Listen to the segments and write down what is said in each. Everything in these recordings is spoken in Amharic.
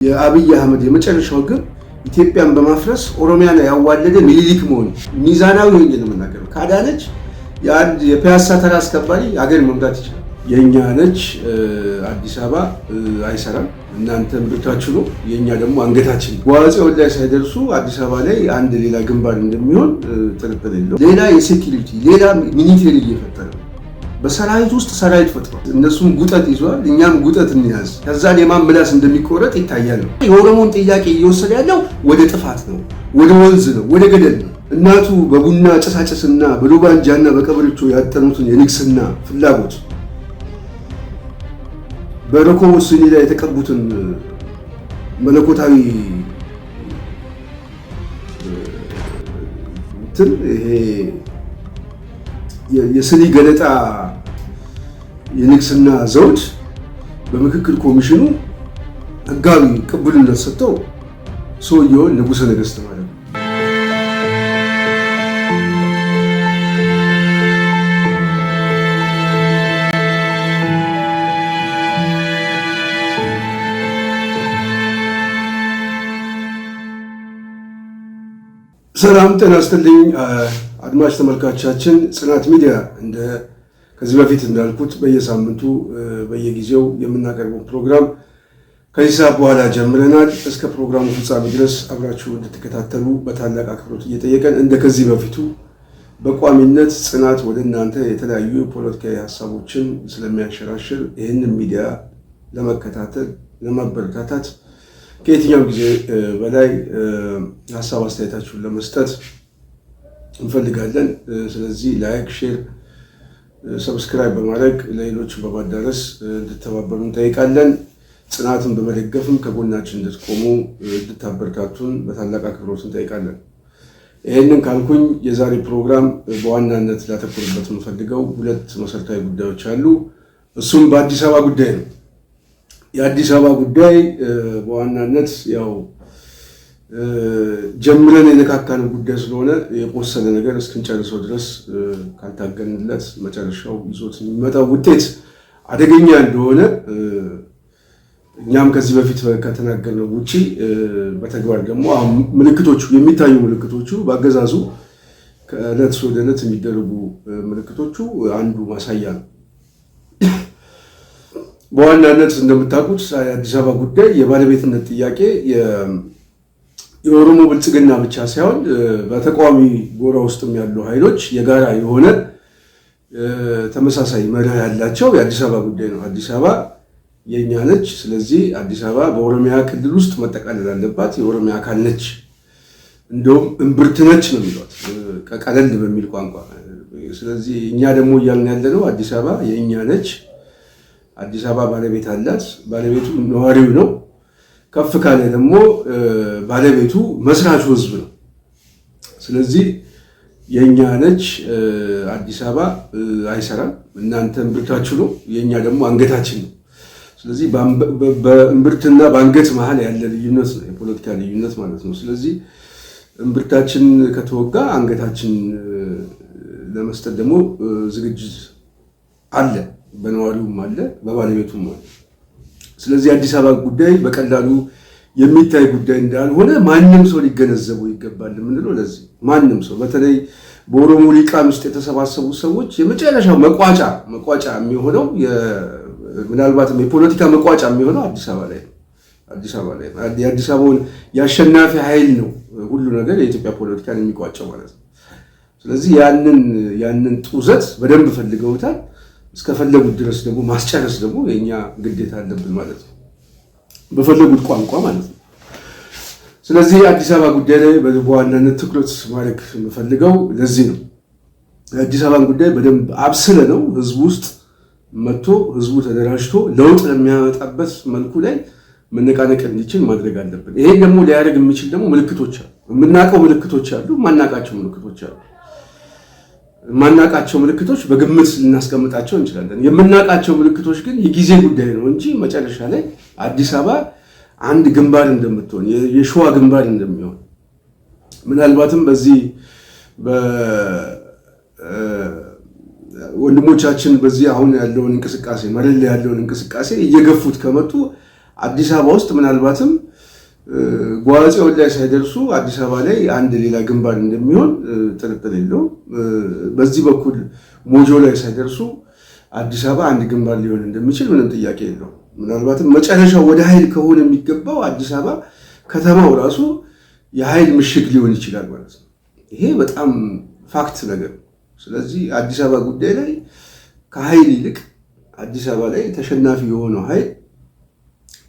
የአብይ አህመድ የመጨረሻው ግብ ኢትዮጵያን በማፍረስ ኦሮሚያን ያዋለደ ሚኒሊክ መሆን ሚዛናዊ ነው የምናገረው። ካዳነች የአንድ የፒያሳ ተራ አስከባሪ አገር መምራት ይችላል። የኛ ነች አዲስ አበባ አይሰራም። እናንተም ብታችሁ ነው፣ የኛ ደግሞ አንገታችን ዋጽው ላይ ሳይደርሱ አዲስ አበባ ላይ አንድ ሌላ ግንባር እንደሚሆን ጥርጥር የለውም። ሌላ የሴኩሪቲ ሌላ ሚሊቴሪ እየፈጠረ በሰራዊት ውስጥ ሰራዊት ፈጥሯል። እነሱም ጉጠት ይዟል፣ እኛም ጉጠት እንያዝ። ከዛ የማን ምላስ እንደሚቆረጥ ይታያል። የኦሮሞን ጥያቄ እየወሰደ ያለው ወደ ጥፋት ነው፣ ወደ ወንዝ ነው፣ ወደ ገደል ነው። እናቱ በቡና ጭሳጭስና በሉባንጃና በቀበሪቾ ያጠኑትን የንግስና ፍላጎት በረኮቦት ስኒ ላይ የተቀቡትን መለኮታዊ ይሄ የስኒ ገለጣ የንግስና ዘውድ በምክክር ኮሚሽኑ ህጋዊ ቅቡልነት ሰጥተው ሰውየውን ንጉሠ ነገሥት ማለት ነው። ሰላም ጤና ይስጥልኝ አድማጭ ተመልካቾቻችን፣ ጽናት ሚዲያ ከዚህ በፊት እንዳልኩት በየሳምንቱ በየጊዜው የምናቀርበው ፕሮግራም ከዚህ ሰዓት በኋላ ጀምረናል። እስከ ፕሮግራሙ ፍጻሜ ድረስ አብራችሁ እንድትከታተሉ በታላቅ አክብሮት እየጠየቀን ከዚህ በፊቱ በቋሚነት ጽናት ወደ እናንተ የተለያዩ ፖለቲካዊ ሀሳቦችን ስለሚያንሸራሽር ይህንን ሚዲያ ለመከታተል ለማበረታታት ከየትኛው ጊዜ በላይ ሀሳብ አስተያየታችሁን ለመስጠት እንፈልጋለን። ስለዚህ ላይክ፣ ሼር፣ ሰብስክራይብ በማድረግ ለሌሎችን በማዳረስ እንድተባበሩ እንጠይቃለን። ጽናትን በመደገፍም ከጎናችን እንድትቆሙ እንድታበረታቱን በታላቅ አክብሮት እንጠይቃለን። ይህንን ካልኩኝ የዛሬ ፕሮግራም በዋናነት ላተኩርበት የምፈልገው ሁለት መሰረታዊ ጉዳዮች አሉ። እሱም በአዲስ አበባ ጉዳይ ነው። የአዲስ አበባ ጉዳይ በዋናነት ያው ጀምረን የነካካነው ጉዳይ ስለሆነ የቆሰለ ነገር እስክንጨርሰው ድረስ ካልታገንለት መጨረሻው ይዞት የሚመጣው ውጤት አደገኛ እንደሆነ እኛም ከዚህ በፊት ከተናገርነው ውጪ በተግባር ደግሞ አሁን ምልክቶቹ የሚታዩ ምልክቶቹ በአገዛዙ ከዕለት ወደ ዕለት የሚደረጉ ምልክቶቹ አንዱ ማሳያ ነው። በዋናነት እንደምታውቁት የአዲስ አበባ ጉዳይ የባለቤትነት ጥያቄ የኦሮሞ ብልጽግና ብቻ ሳይሆን በተቃዋሚ ጎራ ውስጥም ያሉ ኃይሎች የጋራ የሆነ ተመሳሳይ መርህ ያላቸው የአዲስ አበባ ጉዳይ ነው። አዲስ አበባ የኛ ነች። ስለዚህ አዲስ አበባ በኦሮሚያ ክልል ውስጥ መጠቃለል አለባት። የኦሮሚያ አካል ነች፣ እንደውም እምብርት ነች ነው የሚሏት ቀለል በሚል ቋንቋ። ስለዚህ እኛ ደግሞ እያልን ያለነው አዲስ አበባ የእኛ ነች። አዲስ አበባ ባለቤት አላት። ባለቤቱ ነዋሪው ነው። ከፍ ካለ ደግሞ ባለቤቱ መስራቹ ህዝብ ነው። ስለዚህ የኛ ነች አዲስ አበባ አይሰራም። እናንተ እምብርታችሁ ነው፣ የኛ ደግሞ አንገታችን ነው። ስለዚህ በእምብርትና በአንገት መሀል ያለ ልዩነት ነው፣ የፖለቲካ ልዩነት ማለት ነው። ስለዚህ እምብርታችን ከተወጋ አንገታችን ለመስጠት ደግሞ ዝግጅት አለ፣ በነዋሪውም አለ፣ በባለቤቱም አለ። ስለዚህ አዲስ አበባ ጉዳይ በቀላሉ የሚታይ ጉዳይ እንዳልሆነ ማንም ሰው ሊገነዘበው ይገባል የምንለው ለዚህ ማንም ሰው በተለይ በኦሮሞ ሊቃን ውስጥ የተሰባሰቡ ሰዎች የመጨረሻው መቋጫ የሚሆነው ምናልባትም የፖለቲካ መቋጫ የሚሆነው አዲስ አበባ ላይ ነው። የአዲስ አበባውን የአሸናፊ ኃይል ነው ሁሉ ነገር የኢትዮጵያ ፖለቲካን የሚቋጨው ማለት ነው። ስለዚህ ያንን ጡዘት በደንብ ፈልገውታል። እስከፈለጉት ድረስ ደግሞ ማስጨረስ ደግሞ የኛ ግዴታ አለብን ማለት ነው፣ በፈለጉት ቋንቋ ማለት ነው። ስለዚህ አዲስ አበባ ጉዳይ ላይ በዋናነት ትኩረት ማድረግ የምፈልገው ለዚህ ነው። የአዲስ አበባን ጉዳይ በደንብ አብስለ ነው ህዝቡ ውስጥ መጥቶ ህዝቡ ተደራጅቶ ለውጥ ለሚያመጣበት መልኩ ላይ መነቃነቅ እንዲችል ማድረግ አለብን። ይሄን ደግሞ ሊያደርግ የሚችል ደግሞ ምልክቶች አሉ። የምናውቀው ምልክቶች አሉ፣ ማናውቃቸው ምልክቶች አሉ። ማናቃቸው ምልክቶች በግምት ልናስቀምጣቸው እንችላለን። የምናቃቸው ምልክቶች ግን የጊዜ ጉዳይ ነው እንጂ መጨረሻ ላይ አዲስ አበባ አንድ ግንባር እንደምትሆን የሸዋ ግንባር እንደሚሆን ምናልባትም በዚህ ወንድሞቻችን በዚህ አሁን ያለውን እንቅስቃሴ መረል ያለውን እንቅስቃሴ እየገፉት ከመጡ አዲስ አበባ ውስጥ ምናልባትም ጓጽዮን ላይ ሳይደርሱ አዲስ አበባ ላይ አንድ ሌላ ግንባር እንደሚሆን ጥርጥር የለውም። በዚህ በኩል ሞጆ ላይ ሳይደርሱ አዲስ አበባ አንድ ግንባር ሊሆን እንደሚችል ምንም ጥያቄ የለውም። ምናልባትም መጨረሻው ወደ ኃይል ከሆነ የሚገባው አዲስ አበባ ከተማው ራሱ የኃይል ምሽግ ሊሆን ይችላል ማለት ነው። ይሄ በጣም ፋክት ነገር ነው። ስለዚህ አዲስ አበባ ጉዳይ ላይ ከኃይል ይልቅ አዲስ አበባ ላይ ተሸናፊ የሆነው ኃይል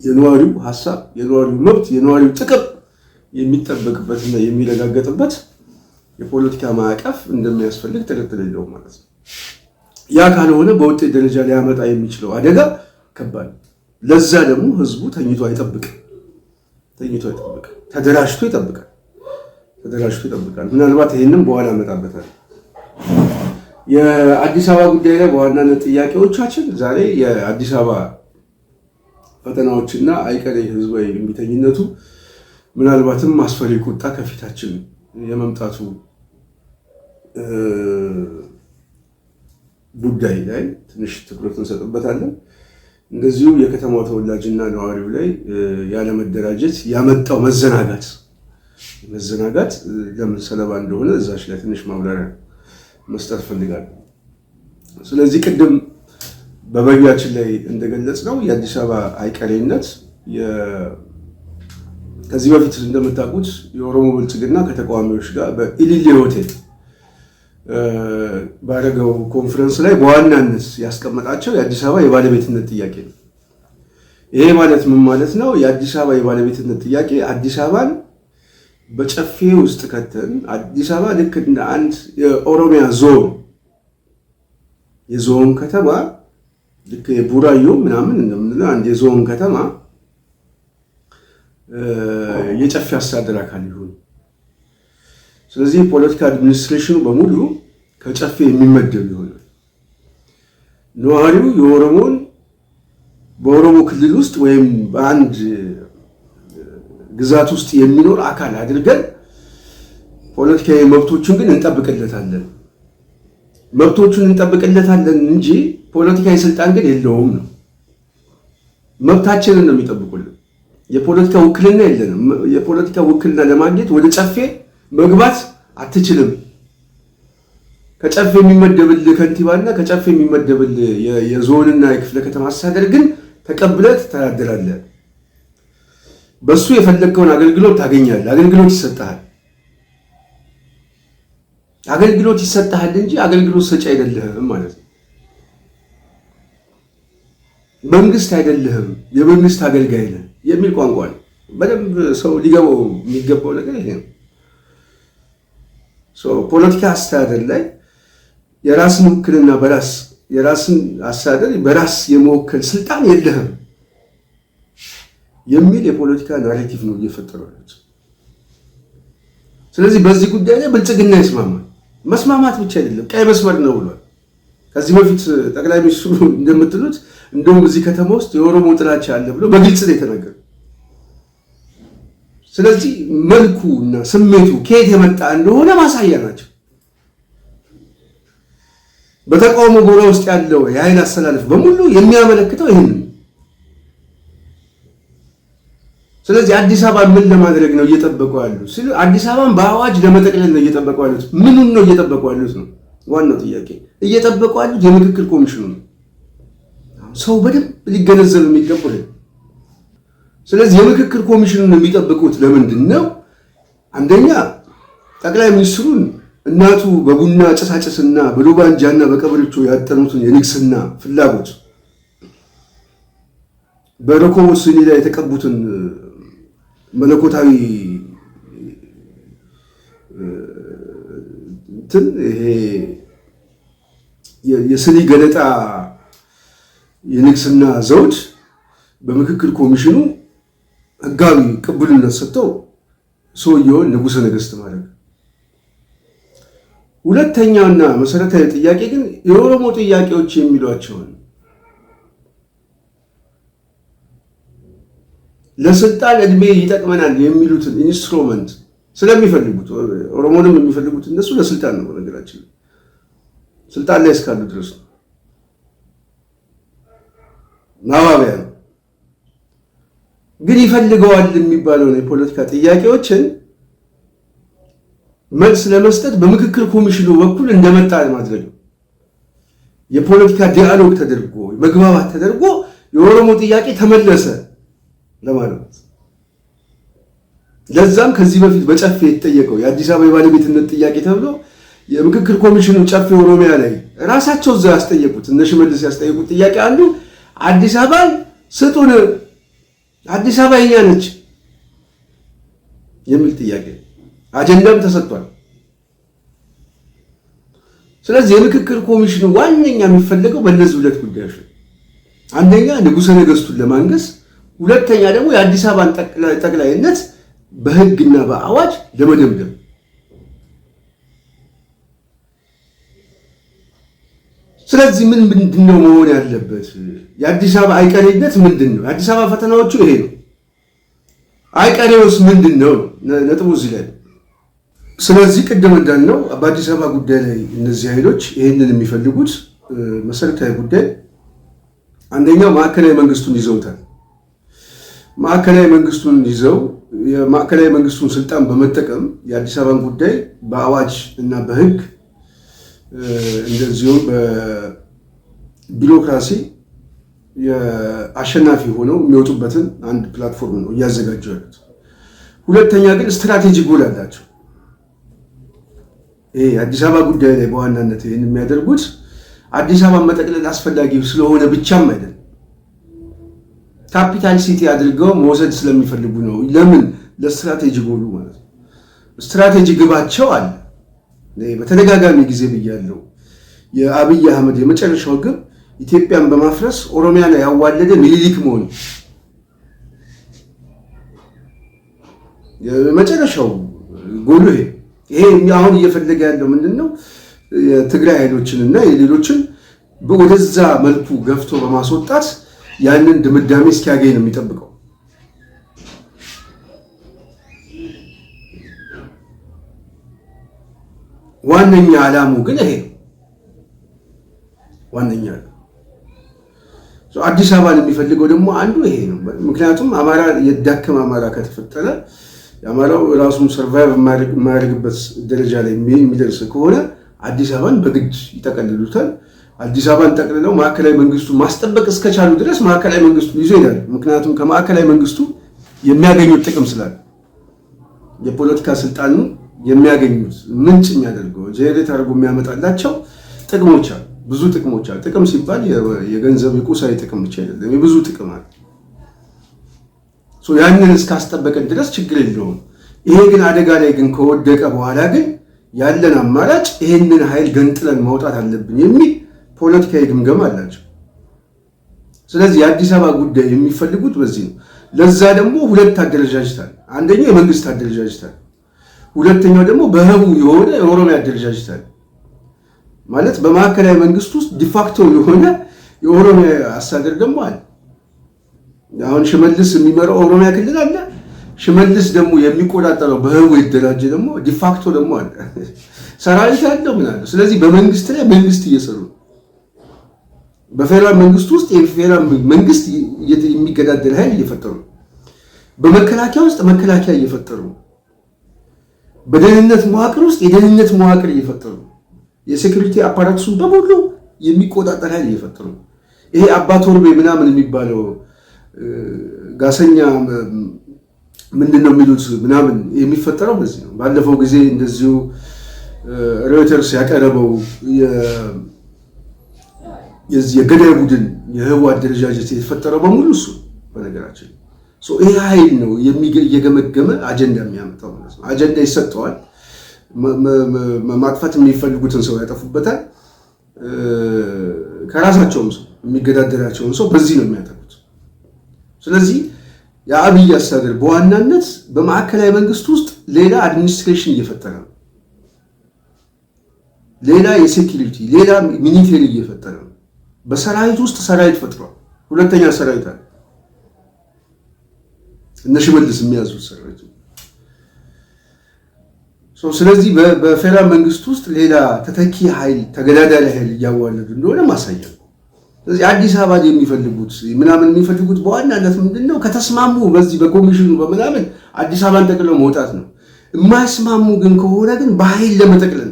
የነዋሪው ሀሳብ፣ የነዋሪው መብት፣ የነዋሪው ጥቅም የሚጠበቅበትና የሚረጋገጥበት የፖለቲካ ማዕቀፍ እንደሚያስፈልግ ጥርጥር የለውም ማለት ነው። ያ ካልሆነ በውጤት ደረጃ ሊያመጣ የሚችለው አደጋ ከባድ። ለዛ ደግሞ ህዝቡ ተኝቶ አይጠብቅም። ተደራጅቶ ይጠብቃል። ምናልባት ይህንም በኋላ አመጣበታል። የአዲስ አበባ ጉዳይ ላይ በዋናነት ጥያቄዎቻችን ዛሬ የአዲስ አበባ ፈተናዎችና አይቀሬ ህዝባዊ እምቢተኝነቱ ምናልባትም አስፈሪ ቁጣ ከፊታችን የመምጣቱ ጉዳይ ላይ ትንሽ ትኩረት እንሰጥበታለን። እንደዚሁ የከተማው ተወላጅና ነዋሪው ላይ ያለመደራጀት ያመጣው መዘናጋት ለምን ሰለባ እንደሆነ እዛች ላይ ትንሽ ማብራሪያ መስጠት ፈልጋለሁ። ስለዚህ ቅድም በመግቢያችን ላይ እንደገለጽነው የአዲስ አበባ አይቀሬነት ከዚህ በፊት እንደምታውቁት የኦሮሞ ብልጽግና ከተቃዋሚዎች ጋር በኢሊሌ ሆቴል ባደረገው ኮንፈረንስ ላይ በዋናነት ያስቀመጣቸው የአዲስ አበባ የባለቤትነት ጥያቄ ነው። ይሄ ማለት ምን ማለት ነው? የአዲስ አበባ የባለቤትነት ጥያቄ አዲስ አበባን በጨፌ ውስጥ ከተን አዲስ አበባ ልክ እንደ አንድ የኦሮሚያ ዞን የዞን ከተማ ልክ የቡራዮ ምናምን እንደምንለው አንድ የዞን ከተማ የጨፌ አስተዳደር አካል ይሁን። ስለዚህ ፖለቲካ አድሚኒስትሬሽኑ በሙሉ ከጨፌ የሚመደብ ይሆናል። ነዋሪው የኦሮሞን በኦሮሞ ክልል ውስጥ ወይም በአንድ ግዛት ውስጥ የሚኖር አካል አድርገን ፖለቲካዊ መብቶቹን ግን እንጠብቅለታለን። መብቶቹን እንጠብቅለታለን እንጂ ፖለቲካዊ ስልጣን ግን የለውም ነው። መብታችንን ነው የሚጠብቁልን። የፖለቲካ ውክልና የለንም። የፖለቲካ ውክልና ለማግኘት ወደ ጨፌ መግባት አትችልም። ከጨፌ የሚመደብል ከንቲባና ከጨፌ የሚመደብል የዞንና የክፍለ ከተማ አስተዳደር ግን ተቀብለህ ትተዳደራለህ። በሱ የፈለግከውን አገልግሎት ታገኛለህ። አገልግሎት ይሰጥሃል እንጂ አገልግሎት ሰጪ አይደለህም ማለት ነው። መንግስት አይደለህም፣ የመንግስት አገልጋይ ነህ የሚል ቋንቋ ነው። በደንብ ሰው ሊገባው የሚገባው ነገር ይሄ ነው። ፖለቲካ አስተዳደር ላይ የራስን ውክልና የራስን አስተዳደር በራስ የመወከል ስልጣን የለህም የሚል የፖለቲካ ናሬቲቭ ነው እየፈጠሩ ያሉት። ስለዚህ በዚህ ጉዳይ ላይ ብልጽግና ይስማማል። መስማማት ብቻ አይደለም፣ ቀይ መስመር ነው ብሏል። ከዚህ በፊት ጠቅላይ ሚኒስትሩ እንደምትሉት እንደውም እዚህ ከተማ ውስጥ የኦሮሞ ጥላቻ አለ ብሎ በግልጽ ነው የተናገረው። ስለዚህ መልኩ እና ስሜቱ ከየት የመጣ እንደሆነ ማሳያ ናቸው። በተቃውሞ ጎራ ውስጥ ያለው የኃይል አሰላለፍ በሙሉ የሚያመለክተው ይህንን። ስለዚህ አዲስ አበባ ምን ለማድረግ ነው እየጠበቁ ያሉት? አዲስ አበባን በአዋጅ ለመጠቅለል ነው እየጠበቁ ያሉት። ምኑን ነው እየጠበቁ ያሉት ነው ዋናው ጥያቄ። እየጠበቁ ያሉት የምክክር ኮሚሽኑ ነው። ሰው በደንብ ሊገነዘብ የሚገባው። ስለዚህ የምክክር ኮሚሽኑን የሚጠብቁት ለምንድን ነው? አንደኛ ጠቅላይ ሚኒስትሩን እናቱ በቡና ጭሳጭስና በሉባንጃና በቀበሪቾ ያጠኑትን የንግስና ፍላጎት በረኮቦት ስኒ ላይ የተቀቡትን መለኮታዊ ይሄ የስኒ ገለጣ የንግስና ዘውድ በምክክር ኮሚሽኑ ህጋዊ ቅቡልነት ሰጥተው ሰውየውን ንጉሠ ነገሥት ማድረግ። ሁለተኛውና መሰረታዊ ጥያቄ ግን የኦሮሞ ጥያቄዎች የሚሏቸውን ለስልጣን እድሜ ይጠቅመናል የሚሉትን ኢንስትሩመንት ስለሚፈልጉት፣ ኦሮሞንም የሚፈልጉት እነሱ ለስልጣን ነው። በነገራችን ስልጣን ላይ እስካሉ ድረስ ነው፣ ማባቢያ ነው። ግን ይፈልገዋል የሚባለውን የፖለቲካ ጥያቄዎችን መልስ ለመስጠት በምክክር ኮሚሽኑ በኩል እንደመጣ ማድረግ ነው። የፖለቲካ ዲያሎግ ተደርጎ መግባባት ተደርጎ የኦሮሞ ጥያቄ ተመለሰ ለማለት። ለዛም ከዚህ በፊት በጨፌ የተጠየቀው የአዲስ አበባ የባለቤትነት ጥያቄ ተብሎ የምክክር ኮሚሽኑ ጨፌ ኦሮሚያ ላይ ራሳቸው እዛ ያስጠየቁት እነ ሽመልስ ያስጠየቁት ጥያቄ አንዱ አዲስ አበባን ስጡን፣ አዲስ አበባ የኛ ነች የሚል ጥያቄ አጀንዳም ተሰጥቷል። ስለዚህ የምክክር ኮሚሽኑ ዋነኛ የሚፈለገው በእነዚህ ሁለት ጉዳዮች ነው። አንደኛ ንጉሠ ነገሥቱን ለማንገስ፣ ሁለተኛ ደግሞ የአዲስ አበባን ጠቅላይነት በሕግና በአዋጅ ለመደምደም። ስለዚህ ምንድነው መሆን ያለበት? የአዲስ አበባ አይቀሬነት ምንድን ነው? የአዲስ አበባ ፈተናዎቹ ይሄ ነው። አይቀሬውስ ምንድን ነው? ነጥቡ እዚህ ላይ ነው። ስለዚህ ቅድም እንዳልነው በአዲስ አበባ ጉዳይ ላይ እነዚህ ኃይሎች ይህንን የሚፈልጉት መሰረታዊ ጉዳይ አንደኛው ማዕከላዊ መንግስቱን ይዘውታል። ማዕከላዊ መንግስቱን ይዘው የማዕከላዊ መንግስቱን ስልጣን በመጠቀም የአዲስ አበባን ጉዳይ በአዋጅ እና በህግ እንደዚሁም በቢሮክራሲ አሸናፊ ሆነው የሚወጡበትን አንድ ፕላትፎርም ነው እያዘጋጁ ያሉት። ሁለተኛ ግን ስትራቴጂ ጎል አላቸው። ይሄ አዲስ አበባ ጉዳይ ላይ በዋናነት ይህን የሚያደርጉት አዲስ አበባ መጠቅለል አስፈላጊ ስለሆነ ብቻም አይደለም፣ ካፒታል ሲቲ አድርገው መውሰድ ስለሚፈልጉ ነው። ለምን? ለስትራቴጂ ጎሉ ማለት ነው። ስትራቴጂ ግባቸው አለ። በተደጋጋሚ ጊዜ ብያለሁ። የአብይ አህመድ የመጨረሻው ግብ ኢትዮጵያን በማፍረስ ኦሮሚያን ያዋለደ ሚኒሊክ መሆን የመጨረሻው ጎሉ ይሄ አሁን እየፈለገ ያለው ምንድነው? የትግራይ ኃይሎችን እና የሌሎችን ወደዛ መልኩ ገፍቶ በማስወጣት ያንን ድምዳሜ እስኪያገኝ ነው የሚጠብቀው። ዋነኛ ዓላሙ ግን ይሄ ነው። ዋነኛ አዲስ አበባን የሚፈልገው ደግሞ አንዱ ይሄ ነው። ምክንያቱም አማራ የዳከመ አማራ ከተፈጠረ የአማራው ራሱን ሰርቫይቭ የማያደርግበት ደረጃ ላይ የሚደርስ ከሆነ አዲስ አበባን በግድ ይጠቀልሉታል። አዲስ አበባን ጠቅልለው ማዕከላዊ መንግስቱ ማስጠበቅ እስከቻሉ ድረስ ማዕከላዊ መንግስቱ ይዞ ይላል። ምክንያቱም ከማዕከላዊ መንግስቱ የሚያገኙት ጥቅም ስላለ የፖለቲካ ስልጣኑ የሚያገኙት ምንጭ የሚያደርገው ጄኔሬት አድርጎ የሚያመጣላቸው ጥቅሞች አሉ፣ ብዙ ጥቅሞች አሉ። ጥቅም ሲባል የገንዘብ የቁሳዊ ጥቅም ብቻ አይደለም፣ የብዙ ጥቅም አለ። ያንን እስካስጠበቀን ድረስ ችግር የለውም። ይሄ ግን አደጋ ላይ ግን ከወደቀ በኋላ ግን ያለን አማራጭ ይሄንን ኃይል ገንጥለን ማውጣት አለብን የሚል ፖለቲካዊ ግምገማ አላቸው። ስለዚህ የአዲስ አበባ ጉዳይ የሚፈልጉት በዚህ ነው። ለዛ ደግሞ ሁለት አደረጃጀታል። አንደኛው የመንግስት አደረጃጀታል፣ ሁለተኛው ደግሞ በህቡ የሆነ የኦሮሚያ አደረጃጀታል። ማለት በማዕከላዊ መንግስት ውስጥ ዲፋክቶ የሆነ የኦሮሚያ አስተዳደር ደግሞ አለ። አሁን ሽመልስ የሚመራው ኦሮሚያ ክልል አለ። ሽመልስ ደግሞ የሚቆጣጠረው በህቡ የተደራጀ ደግሞ ዲፋክቶ ደግሞ አለ። ሰራዊት ያለው ምን አለ። ስለዚህ በመንግስት ላይ መንግስት እየሰሩ ነው። በፌደራል መንግስት ውስጥ የፌደራል መንግስት የሚገዳደር ኃይል እየፈጠሩ ነው። በመከላከያ ውስጥ መከላከያ እየፈጠሩ ነው። በደህንነት መዋቅር ውስጥ የደህንነት መዋቅር እየፈጠሩ ነው። የሴኩሪቲ አፓራቱን በሙሉ የሚቆጣጠር ኃይል እየፈጠሩ ነው። ይሄ አባ ቶርቤ ምናምን የሚባለው ጋሰኛ ምንድን ነው የሚሉት ምናምን የሚፈጠረው በዚህ ነው። ባለፈው ጊዜ እንደዚሁ ሮይተርስ ያቀረበው የገዳይ ቡድን የህቡ አደረጃጀት የተፈጠረው በሙሉ እሱ በነገራችን ይሄ ኃይል ነው እየገመገመ አጀንዳ የሚያመጣው ማለት ነው። አጀንዳ ይሰጠዋል። ማጥፋት የሚፈልጉትን ሰው ያጠፉበታል። ከራሳቸውም ሰው የሚገዳደራቸውን ሰው በዚህ ነው የሚያጠፉት። ስለዚህ የአብይ አስተዳደር በዋናነት በማዕከላዊ መንግስት ውስጥ ሌላ አድሚኒስትሬሽን እየፈጠረ ነው። ሌላ የሴኪሪቲ ሌላ ሚሊቴሪ እየፈጠረ ነው። በሰራዊት ውስጥ ሰራዊት ፈጥሯል። ሁለተኛ ሰራዊት አለ። እነ ሽመልስ የሚያዙት ሰራዊት። ስለዚህ በፌደራል መንግስት ውስጥ ሌላ ተተኪ ኃይል ተገዳዳሪ ኃይል እያዋለዱ እንደሆነ ማሳያ ነው። ስለዚህ አዲስ አበባ የሚፈልጉት ምናምን የሚፈልጉት በዋናነት ምንድነው? ከተስማሙ በዚህ በኮሚሽኑ በምናምን አዲስ አበባን ጠቅልለው መውጣት ነው። የማይስማሙ ግን ከሆነ ግን በኃይል ለመጠቅለል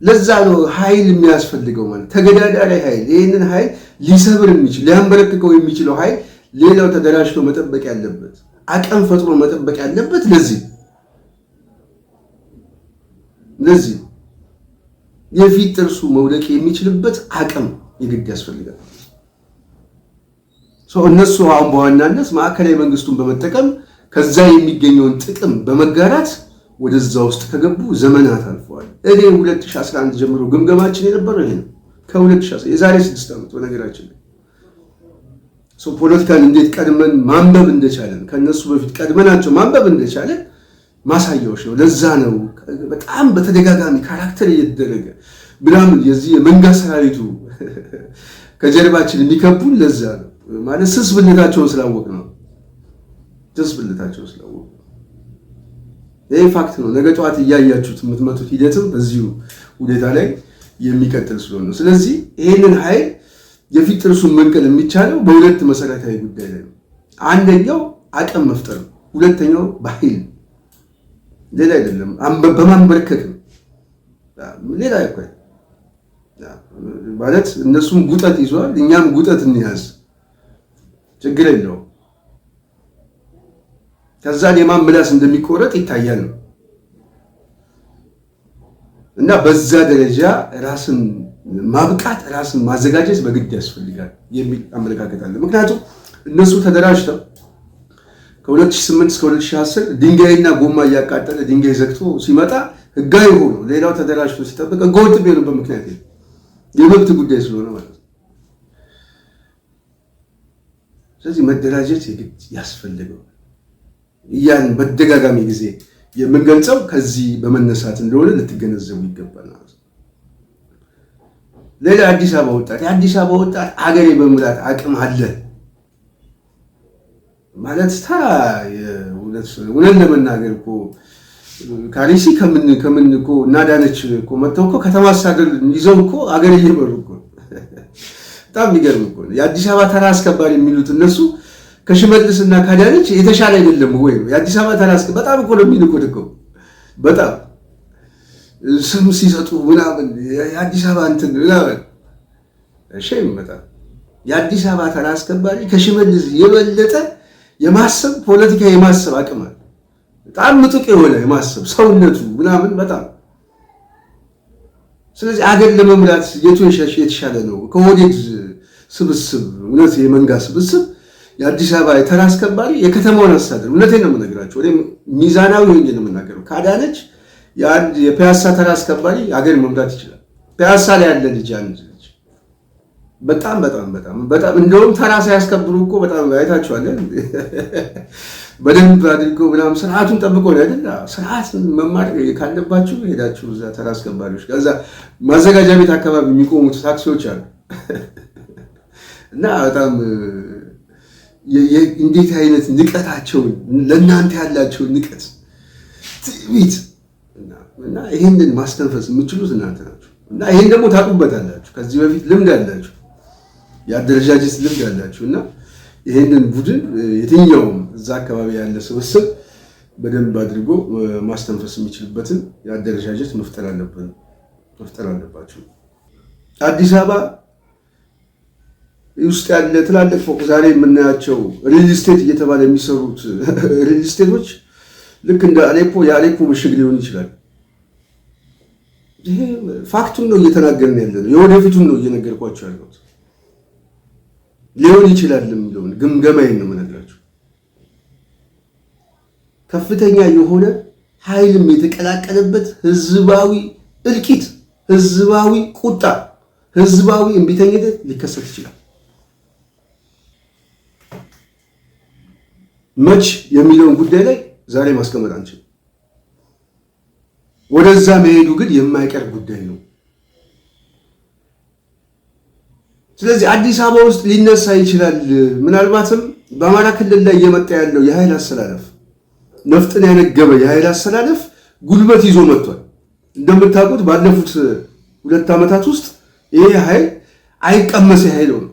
ለዛ ነው ኃይል የሚያስፈልገው ማለት ተገዳዳሪ ኃይል። ይህንን ኃይል ሊሰብር የሚችል ሊያንበረክከው የሚችለው ኃይል ሌላው ተደራጅቶ መጠበቅ ያለበት አቅም ፈጥሮ መጠበቅ ያለበት ለዚህ የፊት ጥርሱ መውደቅ የሚችልበት አቅም የግድ ያስፈልጋል። እነሱ አሁን በዋናነት ማዕከላዊ መንግስቱን በመጠቀም ከዛ የሚገኘውን ጥቅም በመጋራት ወደዛ ውስጥ ከገቡ ዘመናት አልፈዋል። እኔ 2011 ጀምሮ ግምገማችን የነበረው ይሄ ነው። ከ2011 የዛሬ 6 ዓመት በነገራችን ላይ ፖለቲካን እንዴት ቀድመን ማንበብ እንደቻለን ከነሱ በፊት ቀድመናቸው ማንበብ እንደቻለን ማሳያዎች ነው። ለዛ ነው በጣም በተደጋጋሚ ካራክተር እየተደረገ ብላምን የዚህ የመንጋ ሰራዊቱ ከጀርባችን የሚከቡን ለዛ ነው ማለት ስስ ብልታቸውን ስላወቅ ነው። ይሄ ፋክት ነው። ነገ ጠዋት እያያችሁት የምትመጡት ሂደትም በዚሁ ሁኔታ ላይ የሚቀጥል ስለሆነ ነው። ስለዚህ ይሄንን ኃይል የፊት ጥርሱን መንቀል የሚቻለው በሁለት መሰረታዊ ጉዳይ ላይ ነው። አንደኛው አቅም መፍጠር ነው። ሁለተኛው በኃይል ሌላ አይደለም፣ በማንበርከክ ነው። ሌላ አይቆይ ማለት እነሱም ጉጠት ይዟል፣ እኛም ጉጠት እንያዝ፣ ችግር የለውም። ከዛ የማን ምላስ እንደሚቆረጥ ይታያል ነው እና በዛ ደረጃ ራስን ማብቃት ራስን ማዘጋጀት በግድ ያስፈልጋል የሚል አመለካከት አለ። ምክንያቱም እነሱ ተደራጅተው ከ2008 እስከ 2010 ድንጋይና ጎማ እያቃጠለ ድንጋይ ዘግቶ ሲመጣ ህጋዊ ሆኖ ሌላው ተደራጅቶ ሲጠብቅ ህገወጥ ቢሆንበት ምክንያት የመብት ጉዳይ ስለሆነ ማለት ነው። ስለዚህ መደራጀት የግድ ያስፈልገው ያን በተደጋጋሚ ጊዜ የምንገልጸው ከዚህ በመነሳት እንደሆነ ልትገነዘቡ ይገባል ማለት ነው። ሌላ የአዲስ አበባ ወጣት ሀገሬ በሙላት አቅም አለ ማለት ተራ እውነት ለመናገር እኮ ካሪሲ ከምን እኮ እናዳነች እኮ መተው እኮ ከተማ አስተዳደር ይዘው እኮ ሀገር እየመሩ እኮ በጣም የሚገርም እኮ የአዲስ አበባ ተራ አስከባሪ የሚሉት እነሱ ከሽመልስና ካዳነች የተሻለ አይደለም ወይ? የአዲስ አበባ ተራ አስከባሪ በጣም እኮ ነው የሚልኩት እኮ በጣም ስም ሲሰጡ ምናምን የአዲስ አበባ እንትን ምናምን ሸም በጣም የአዲስ አበባ ተራ አስከባሪ ከሽመልስ የበለጠ የማሰብ ፖለቲካ የማሰብ አቅም አለ። በጣም ምጡቅ የሆነ የማሰብ ሰውነቱ ምናምን በጣም ስለዚህ አገር ለመምራት የቱ የተሻለ ነው? ከወዴት ስብስብ እውነት የመንጋ ስብስብ የአዲስ አበባ የተራ አስከባሪ የከተማውን አስተዳደር እውነቴን ነው የምነግራቸው። ወደ ሚዛናዊ ሆኜ ነው የምናገረው። ካዳነች የአንድ የፒያሳ ተራ አስከባሪ አገር መምራት ይችላል። ፒያሳ ላይ ያለ ልጅ አንድ ልጅ በጣም እንደውም ተራ ሳያስከብሩ እኮ በጣም አይታችኋል። በደንብ አድርጎ ምናምን ስርዓቱን ጠብቆ ነው አይደል? ስርዓት መማር ካለባችሁ ሄዳችሁ እዛ ተራ አስከባሪዎች ከዛ ማዘጋጃ ቤት አካባቢ የሚቆሙት ታክሲዎች አሉ እና በጣም እንዴት አይነት ንቀታቸውን ለእናንተ ያላቸውን ንቀት ትዕቢት እና ይህንን ማስተንፈስ የምችሉት እናንተ ናችሁ። እና ይህን ደግሞ ታውቁበታላችሁ። ከዚህ በፊት ልምድ አላችሁ፣ የአደረጃጀት ልምድ አላችሁ። እና ይህንን ቡድን የትኛውም እዛ አካባቢ ያለ ስብስብ በደንብ አድርጎ ማስተንፈስ የሚችልበትን የአደረጃጀት መፍጠር አለባችሁ። አዲስ አበባ ውስጥ ያለ ትላልቅ ፎቅ ዛሬ የምናያቸው ሪል ስቴት እየተባለ የሚሰሩት ሪል ስቴቶች ልክ እንደ አሌፖ የአሌፖ ምሽግ ሊሆን ይችላል። ይሄ ፋክቱን ነው እየተናገርን ያለ ነው። የወደፊቱን ነው እየነገርኳቸው ያለሁት። ሊሆን ይችላል የሚለውን ግምገማዬን ነው የምነግራቸው። ከፍተኛ የሆነ ኃይልም የተቀላቀለበት ህዝባዊ እልቂት፣ ህዝባዊ ቁጣ፣ ህዝባዊ እምቢተኝነት ሊከሰት ይችላል። መች የሚለውን ጉዳይ ላይ ዛሬ ማስቀመጥ አንችልም። ወደዛ መሄዱ ግን የማይቀር ጉዳይ ነው። ስለዚህ አዲስ አበባ ውስጥ ሊነሳ ይችላል። ምናልባትም በአማራ ክልል ላይ እየመጣ ያለው የኃይል አሰላለፍ ነፍጥን ያነገበ የኃይል አሰላለፍ ጉልበት ይዞ መጥቷል። እንደምታውቁት ባለፉት 2 ዓመታት ውስጥ ይሄ ኃይል አይቀመስ ኃይል ነው።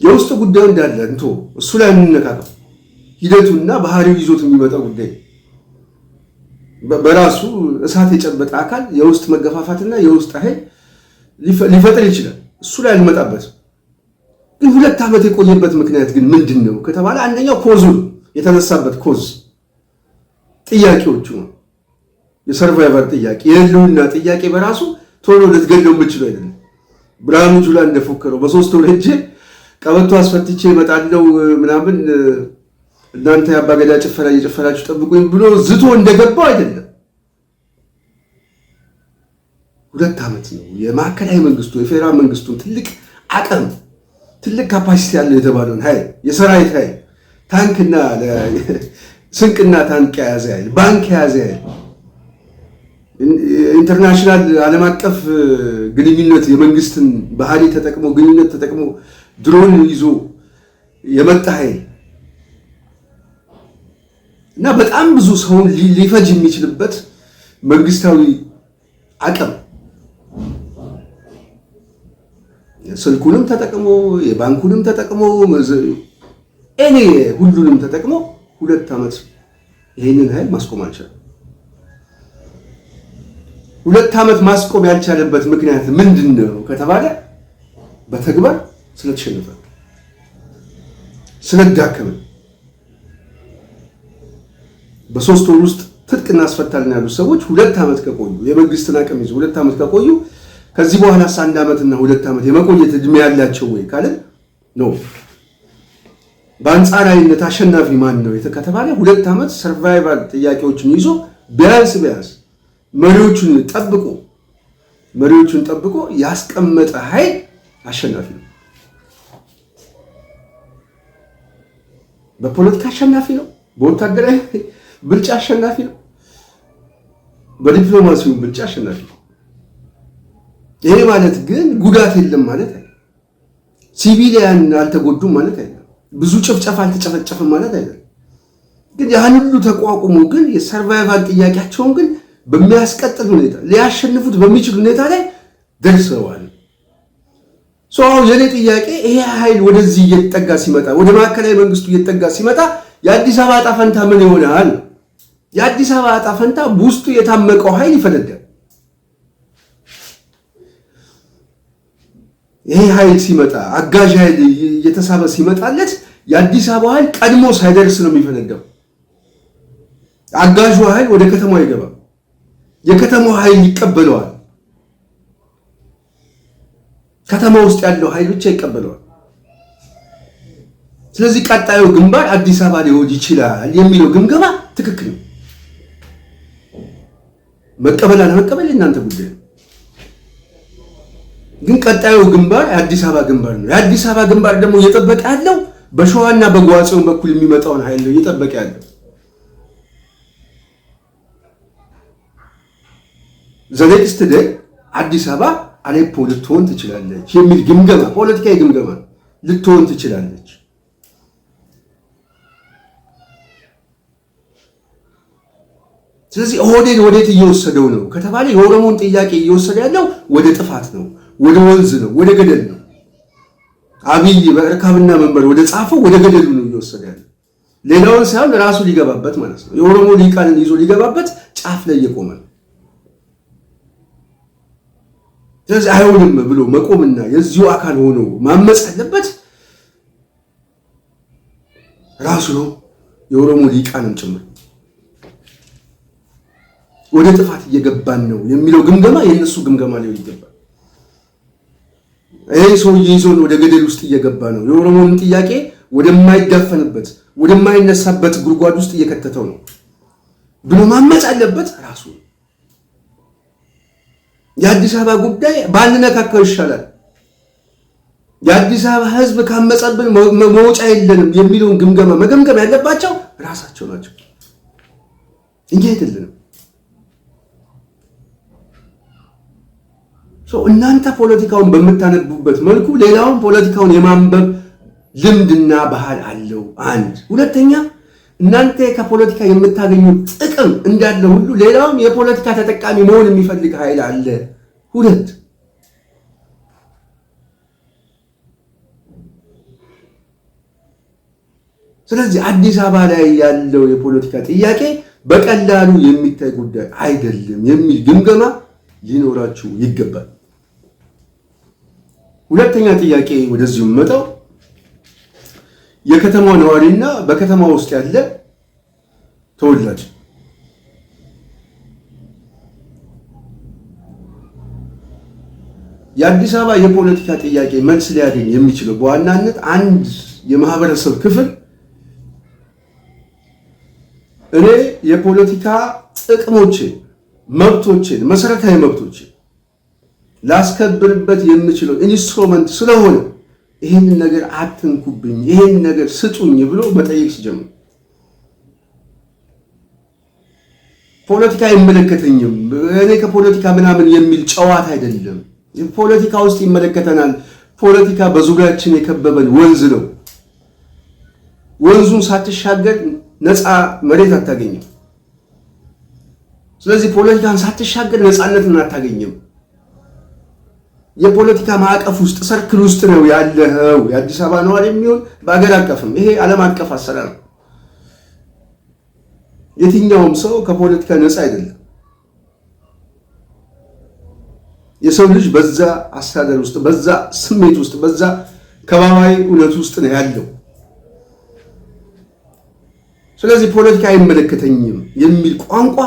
የውስጥ ጉዳዩ እንዳለ እንቶ እሱ ላይ እንነካከው። ሂደቱና ባህሪው ይዞት የሚመጣው ጉዳይ በራሱ እሳት የጨበጠ አካል የውስጥ መገፋፋትና የውስጥ ኃይል ሊፈጥር ይችላል። እሱ ላይ አልመጣበትም። ግን 2 ዓመት የቆየበት ምክንያት ግን ምንድን ነው ከተባለ አንደኛው ኮዙ የተነሳበት ኮዝ ጥያቄዎቹ ነው። የሰርቫይቨር ጥያቄ የህልውና ጥያቄ በራሱ ቶሎ ልትገለው የምችለው አይደለም። ብርሃኑ ጁላ እንደፎከረው በ3 ወር ሄጄ ቀበቶ አስፈትቼ እመጣለሁ ምናምን እናንተ የአባገዳ ጭፈራ እየጨፈራችሁ ጠብቁኝ ብሎ ዝቶ እንደገባው አይደለም። 2 ዓመት ነው የማዕከላዊ መንግስቱ የፌዴራል መንግስቱን ትልቅ አቅም ትልቅ ካፓሲቲ ያለው የተባለውን ኃይል የሰራዊት ኃይል ታንክና ስንቅና ታንክ የያዘ ኃይል ባንክ የያዘ ኃይል ኢንተርናሽናል ዓለም አቀፍ ግንኙነት የመንግስትን ባህሪ ተጠቅሞ ግንኙነት ተጠቅሞ ድሮን ይዞ የመጣ ኃይል እና በጣም ብዙ ሰውን ሊፈጅ የሚችልበት መንግስታዊ አቅም ስልኩንም ተጠቅሞ የባንኩንም ተጠቅሞ ሁሉንም ተጠቅሞ 2 ዓመት ይሄንን ኃይል ማስቆም አልቻለም። 2 ዓመት ማስቆም ያልቻለበት ምክንያት ምንድን ነው ከተባለ በተግባር ስለተሸነፈ ስለዳከመ በ3 ወር ውስጥ ትጥቅ እናስፈታለን ያሉ ሰዎች 2 ዓመት ከቆዩ የመንግስትን አቅም ይዘው 2 ዓመት ከቆዩ ከዚህ በኋላ 1 ዓመትና 2 ዓመት የመቆየት እድሜ ያላቸው ወይ ካለ ነው። በአንጻራዊነት አሸናፊ ማን ነው ከተባለ 2 ዓመት ሰርቫይቫል ጥያቄዎችን ይዞ ቢያንስ መሪዎቹን ጠብቆ ያስቀመጠ ኃይል አሸናፊ ነው። በፖለቲካ አሸናፊ ነው። በወታደራዊ ብልጫ አሸናፊ ነው። በዲፕሎማሲው ብልጫ አሸናፊ ነው። ይሄ ማለት ግን ጉዳት የለም ማለት አይደለም። ሲቪሊያን አልተጎዱም ማለት አይደለም። ብዙ ጭፍጨፋ አልተጨፈጨፈም ማለት አይደለም። ግን ያን ሁሉ ተቋቁሞ ግን የሰርቫይቫል ጥያቄያቸውን ግን በሚያስቀጥል ሁኔታ ሊያሸንፉት በሚችል ሁኔታ ላይ ደርሰዋል። የኔ ጥያቄ ይሄ ኃይል ወደዚህ እየተጠጋ ሲመጣ ወደ ማዕከላዊ መንግስቱ እየተጠጋ ሲመጣ የአዲስ አበባ ዕጣ ፈንታ ምን ይሆናል? የአዲስ አበባ ዕጣ ፈንታ ውስጡ የታመቀው ኃይል ይፈነዳል። ይሄ ኃይል ሲመጣ አጋዥ ኃይል እየተሳበ ሲመጣለት የአዲስ አበባ ኃይል ቀድሞ ሳይደርስ ነው የሚፈነዳው። አጋዡ ኃይል ወደ ከተማው ይገባል። የከተማው ኃይል ይቀበለዋል። ከተማ ውስጥ ያለው ኃይል ብቻ ይቀበለዋል። ስለዚህ ቀጣዩ ግንባር አዲስ አበባ ሊሆን ይችላል የሚለው ግምገማ ትክክል ነው። መቀበል አለመቀበል የእናንተ ጉዳይ ነው። ግን ቀጣዩ ግንባር የአዲስ አበባ ግንባር ነው። የአዲስ አበባ ግንባር ደግሞ እየጠበቀ ያለው በሸዋና በጓጽዮን በኩል የሚመጣውን ኃይል ነው እየጠበቀ ያለው። ዘኔክስት ደይ አዲስ አበባ አሌፖ ልትሆን ትችላለች የሚል ግምገማ ፖለቲካዊ ግምገማ ልትሆን ትችላለች። ስለዚህ ኦህዴድ ወዴት እየወሰደው ነው ከተባለ የኦሮሞን ጥያቄ እየወሰደ ያለው ወደ ጥፋት ነው፣ ወደ ወንዝ ነው፣ ወደ ገደል ነው። አብይ በእርካብና መንበር ወደ ጻፈው ወደ ገደሉ ነው እየወሰደ ያለው። ሌላውን ሳይሆን ራሱ ሊገባበት ማለት ነው። የኦሮሞ ሊቃንን ይዞ ሊገባበት ጫፍ ላይ እየቆመ ነው። ስለዚህ አይሆንም ብሎ መቆምና የዚሁ አካል ሆኖ ማመጽ ያለበት ራሱ ነው፣ የኦሮሞ ሊቃንም ጭምር። ወደ ጥፋት እየገባን ነው የሚለው ግምገማ የነሱ ግምገማ ሊሆን ይገባል። ይሄ ሰውዬ ይዞን ወደ ገደል ውስጥ እየገባ ነው፣ የኦሮሞን ጥያቄ ወደማይዳፈንበት ወደማይነሳበት ጉድጓድ ውስጥ እየከተተው ነው ብሎ ማመጽ አለበት ራሱ። የአዲስ አበባ ጉዳይ ባንነካካው ይሻላል፣ የአዲስ አበባ ሕዝብ ካመጸብን መውጫ የለንም የሚለውን ግምገማ መገምገም ያለባቸው ራሳቸው ናቸው፣ እኛ አይደለንም። እናንተ ፖለቲካውን በምታነቡበት መልኩ ሌላውን ፖለቲካውን የማንበብ ልምድና ባህል አለው። አንድ ሁለተኛ፣ እናንተ ከፖለቲካ የምታገኙት ጥቅም እንዳለ ሁሉ ሌላውም የፖለቲካ ተጠቃሚ መሆን የሚፈልግ ኃይል አለ። ሁለት ስለዚህ አዲስ አበባ ላይ ያለው የፖለቲካ ጥያቄ በቀላሉ የሚታይ ጉዳይ አይደለም የሚል ግምገማ ሊኖራችሁ ይገባል። ሁለተኛ ጥያቄ ወደዚሁ መጣው የከተማው ነዋሪና በከተማ ውስጥ ያለ ተወላጅ የአዲስ አበባ የፖለቲካ ጥያቄ መልስ ሊያገኝ የሚችለው በዋናነት አንድ የማህበረሰብ ክፍል እኔ የፖለቲካ ጥቅሞችን፣ መብቶችን፣ መሰረታዊ መብቶችን ላስከብርበት የምችለው ኢንስትሩመንት ስለሆነ ይህን ነገር አትንኩብኝ፣ ይህን ነገር ስጡኝ ብሎ መጠየቅ ሲጀምር ፖለቲካ አይመለከተኝም፣ እኔ ከፖለቲካ ምናምን የሚል ጨዋታ አይደለም። ፖለቲካ ውስጥ ይመለከተናል። ፖለቲካ በዙሪያችን የከበበን ወንዝ ነው። ወንዙን ሳትሻገር ነፃ መሬት አታገኝም። ስለዚህ ፖለቲካን ሳትሻገር ነፃነትን አታገኝም። የፖለቲካ ማዕቀፍ ውስጥ ሰርክል ውስጥ ነው ያለኸው። የአዲስ አበባ ነዋሪ የሚሆን በአገር አቀፍም ይሄ ዓለም አቀፍ አሰራር ነው። የትኛውም ሰው ከፖለቲካ ነፃ አይደለም። የሰው ልጅ በዛ አስተዳደር ውስጥ፣ በዛ ስሜት ውስጥ፣ በዛ ከባባዊ እውነት ውስጥ ነው ያለው። ስለዚህ ፖለቲካ አይመለከተኝም የሚል ቋንቋ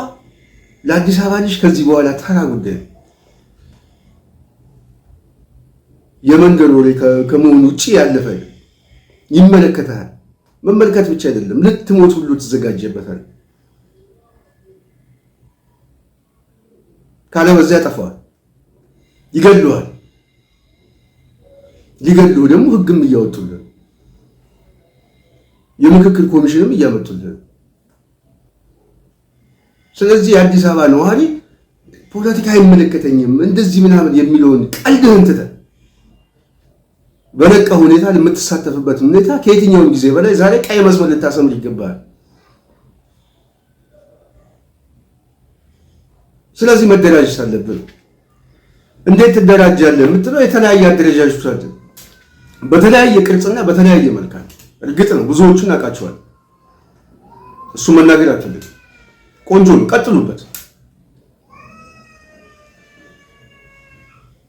ለአዲስ አበባ ልጅ ከዚህ በኋላ ተራ ጉዳይ ነው። የመንደር ወሬ ከመሆኑ ውጭ ያለፈ ይመለከታል። መመልከት ብቻ አይደለም፣ ልትሞት ሁሉ ትዘጋጀበታል። ካለበዛ ያጠፋዋል፣ ይገድለዋል። ሊገድለው ደግሞ ህግም እያወጡልን፣ የምክክር ኮሚሽንም እያመጡልን። ስለዚህ የአዲስ አበባ ነዋሪ ፖለቲካ አይመለከተኝም እንደዚህ ምናምን የሚለውን ቀልድህን ትተህ በነቃ ሁኔታ የምትሳተፍበት ሁኔታ ከየትኛውም ጊዜ በላይ ዛሬ ቀይ መስመር ልታሰምር ይገባል። ስለዚህ መደራጀት አለብን። እንዴት ትደራጃለህ የምትለው የተለያየ አደረጃጀቶች አሉ፣ በተለያየ ቅርጽና በተለያየ መልክ። እርግጥ ነው ብዙዎቹን አውቃቸዋል፣ እሱ መናገር አልፈልግም። ቆንጆ ነው፣ ቀጥሉበት።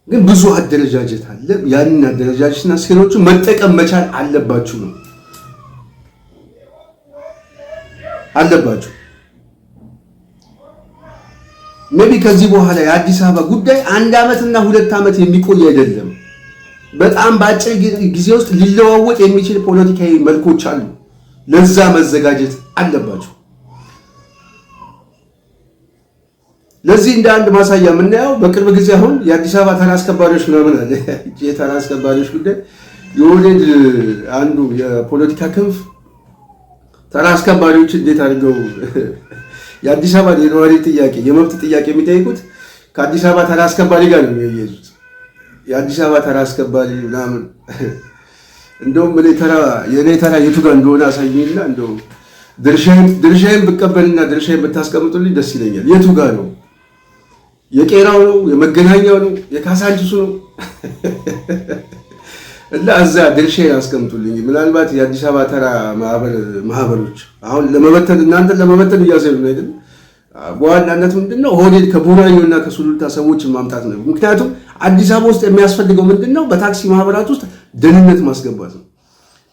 ግን ብዙ አደረጃጀት አለ። ያንን አደረጃጀትና ስኬሎችን መጠቀም መቻል አለባችሁ ነው አለባችሁ። ሜቢ ከዚህ በኋላ የአዲስ አበባ ጉዳይ 1 ዓመትና 2 ዓመት የሚቆይ አይደለም። በጣም በአጭር ጊዜ ውስጥ ሊለዋወጥ የሚችል ፖለቲካዊ መልኮች አሉ። ለዛ መዘጋጀት አለባችሁ። ለዚህ እንደ አንድ ማሳያ የምናየው በቅርብ ጊዜ አሁን የአዲስ አበባ ተራ አስከባሪዎች ምናምን አለ። የተራ አስከባሪዎች ጉዳይ የወዴድ አንዱ የፖለቲካ ክንፍ ተራ አስከባሪዎች እንዴት አድርገው የአዲስ አበባ የነዋሪ ጥያቄ የመብት ጥያቄ የሚጠይቁት ከአዲስ አበባ ተራ አስከባሪ ጋር ነው የሚያያዙት። የአዲስ አበባ ተራ አስከባሪ ምናምን እንደውም የኔ ተራ የቱ ጋር እንደሆነ አሳየኝና እንደው ድርሻዬን ብቀበልና ድርሻዬን ብታስቀምጡልኝ ደስ ይለኛል። የቱ ጋር ነው? የቄራው ነው? የመገናኛው ነው? የካሳንቺሱ ነው? እና እዛ ድርሻዬን አስቀምጡልኝ። ምናልባት የአዲስ አበባ ተራ ማህበሮች አሁን ለመበተን እናንተን ለመበተን እያሰሩ ነው አይደል? በዋናነት ምንድነው ኦህዴድ ከቡራዩና ከሱሉልታ ሰዎችን ማምጣት ነው። ምክንያቱም አዲስ አበባ ውስጥ የሚያስፈልገው ምንድነው? በታክሲ ማህበራት ውስጥ ደህንነት ማስገባት ነው።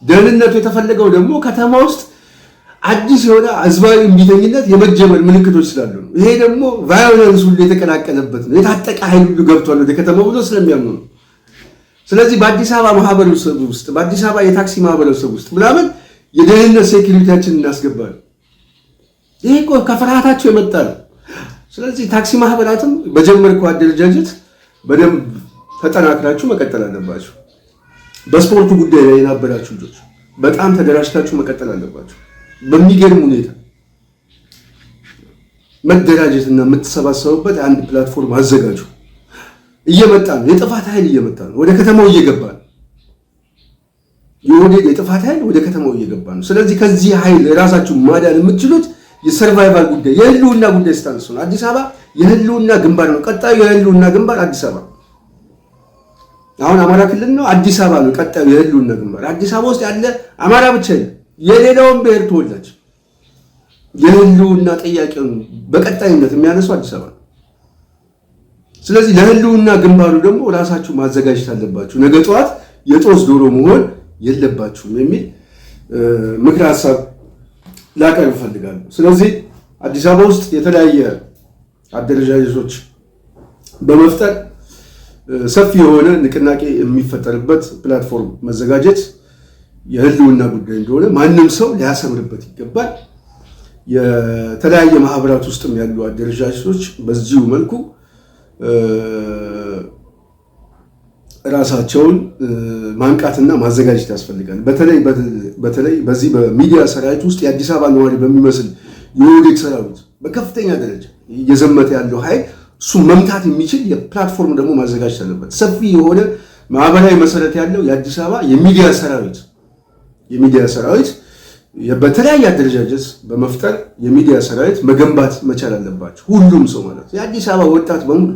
ደህንነቱ የተፈለገው ደግሞ ከተማ ውስጥ አዲስ የሆነ ህዝባዊ እምቢተኝነት የመጀመር ምልክቶች ስላሉ ነው። ይሄ ደግሞ ቫዮለንስ ሁሉ የተቀላቀለበት ነው። የታጠቀ ኃይል ሁሉ ገብቷል ወደ ከተማው ብሎ ስለሚያምኑ ነው። ስለዚህ በአዲስ አበባ ማህበረሰብ ውስጥ በአዲስ አበባ የታክሲ ማህበረሰብ ውስጥ ምናምን የደህንነት ሴኩሪቲያችን እናስገባለን። ይሄ እኮ ከፍርሃታቸው የመጣ ነው። ስለዚህ ታክሲ ማህበራትም በጀመርከው አደረጃጀት በደንብ ተጠናክራችሁ መቀጠል አለባችሁ። በስፖርቱ ጉዳይ ላይ የነበራችሁ ልጆች በጣም ተደራጅታችሁ መቀጠል አለባችሁ። በሚገርም ሁኔታ መደራጀትና የምትሰባሰቡበት አንድ ፕላትፎርም አዘጋጁ። እየመጣ ነው፣ የጥፋት ኃይል እየመጣ ነው፣ ወደ ከተማው እየገባ ነው። የኦህዴድ የጥፋት ኃይል ወደ ከተማው እየገባ ነው። ስለዚህ ከዚህ ኃይል ራሳችሁ ማዳን የምትችሉት የሰርቫይቫል ጉዳይ የህልውና ጉዳይ ስታነሱ ነው። አዲስ አበባ የህልውና ግንባር ነው። ቀጣዩ የህልውና ግንባር አዲስ አበባ። አሁን አማራ ክልል ነው፣ አዲስ አበባ ነው ቀጣዩ የህልውና ግንባር። አዲስ አበባ ውስጥ ያለ አማራ ብቻ ነው። የሌላውን ብሔር ተወላጅ የህልውና ጥያቄውን በቀጣይነት የሚያነሱ አዲስ አበባ። ስለዚህ ለህልውና ግንባሩ ደግሞ ራሳችሁ ማዘጋጀት አለባችሁ። ነገ ጠዋት የጦስ ዶሮ መሆን የለባችሁም የሚል ምክር ሀሳብ ላቀርብ እፈልጋለሁ። ስለዚህ አዲስ አበባ ውስጥ የተለያየ አደረጃጀቶች በመፍጠር ሰፊ የሆነ ንቅናቄ የሚፈጠርበት ፕላትፎርም መዘጋጀት የህልውና ጉዳይ እንደሆነ ማንም ሰው ሊያሰምርበት ይገባል። የተለያየ ማህበራት ውስጥም ያሉ አደረጃጀቶች በዚሁ መልኩ ራሳቸውን ማንቃትና ማዘጋጀት ያስፈልጋል። በተለይ በዚህ በሚዲያ ሰራዊት ውስጥ የአዲስ አበባ ነዋሪ በሚመስል የኦህዴድ ሰራዊት በከፍተኛ ደረጃ እየዘመተ ያለው ኃይል እሱ መምታት የሚችል የፕላትፎርም ደግሞ ማዘጋጀት አለበት። ሰፊ የሆነ ማህበራዊ መሰረት ያለው የአዲስ አበባ የሚዲያ ሰራዊት በተለያየ አደረጃጀት በመፍጠር የሚዲያ ሰራዊት መገንባት መቻል አለባቸው። ሁሉም ሰው ማለት የአዲስ አበባ ወጣት በሙሉ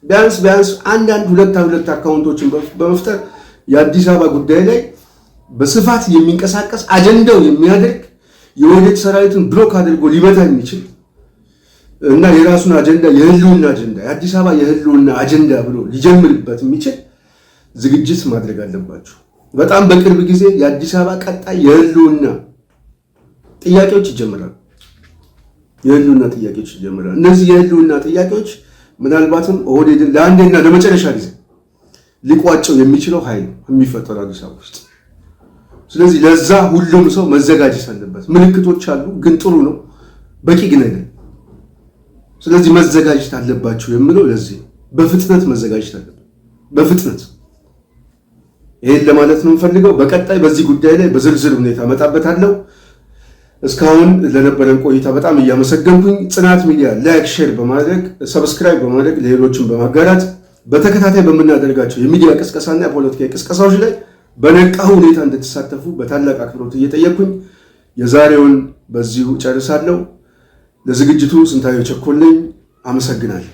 ቢያንስ አንዳንድ ሁለት አካውንቶችን በመፍጠር የአዲስ አበባ ጉዳይ ላይ በስፋት የሚንቀሳቀስ አጀንዳው የሚያደርግ የኦህዴድ ሰራዊትን ብሎክ አድርጎ ሊመታ የሚችል እና የራሱን አጀንዳ የአዲስ አበባ የህልውና አጀንዳ ብሎ ሊጀምርበት የሚችል ዝግጅት ማድረግ አለባቸው። በጣም በቅርብ ጊዜ የአዲስ አበባ ቀጣይ የህልውና ጥያቄዎች ይጀምራሉ። እነዚህ የህልውና ጥያቄዎች ምናልባትም ኦህዴድን ለአንዴና ለመጨረሻ ጊዜ ሊቋጨው የሚችለው ኃይል የሚፈጠሩ አዲስ አበባ ውስጥ። ስለዚህ ለዛ ሁሉም ሰው መዘጋጀት አለበት። ምልክቶች አሉ፣ ግን ጥሩ ነው፣ በቂ ግን አይደለም። ስለዚህ መዘጋጀት አለባችሁ የምለው ለዚህ በፍጥነት መዘጋጀት አለበት። በፍጥነት ይሄን ለማለት ነው የምፈልገው። በቀጣይ በዚህ ጉዳይ ላይ በዝርዝር ሁኔታ እመጣበታለሁ። እስካሁን ለነበረን ቆይታ በጣም እያመሰገንኩኝ ጽናት ሚዲያ ላይክ፣ ሼር በማድረግ ሰብስክራይብ በማድረግ ለሌሎችም በማጋራት በተከታታይ በምናደርጋቸው የሚዲያ ቅስቀሳና የፖለቲካ ቅስቀሳዎች ላይ በነቃ ሁኔታ እንድትሳተፉ በታላቅ አክብሮት እየጠየቅኩኝ የዛሬውን በዚሁ ጨርሳለሁ። ለዝግጅቱ ስንታየው ቸኮል ነኝ። አመሰግናለሁ።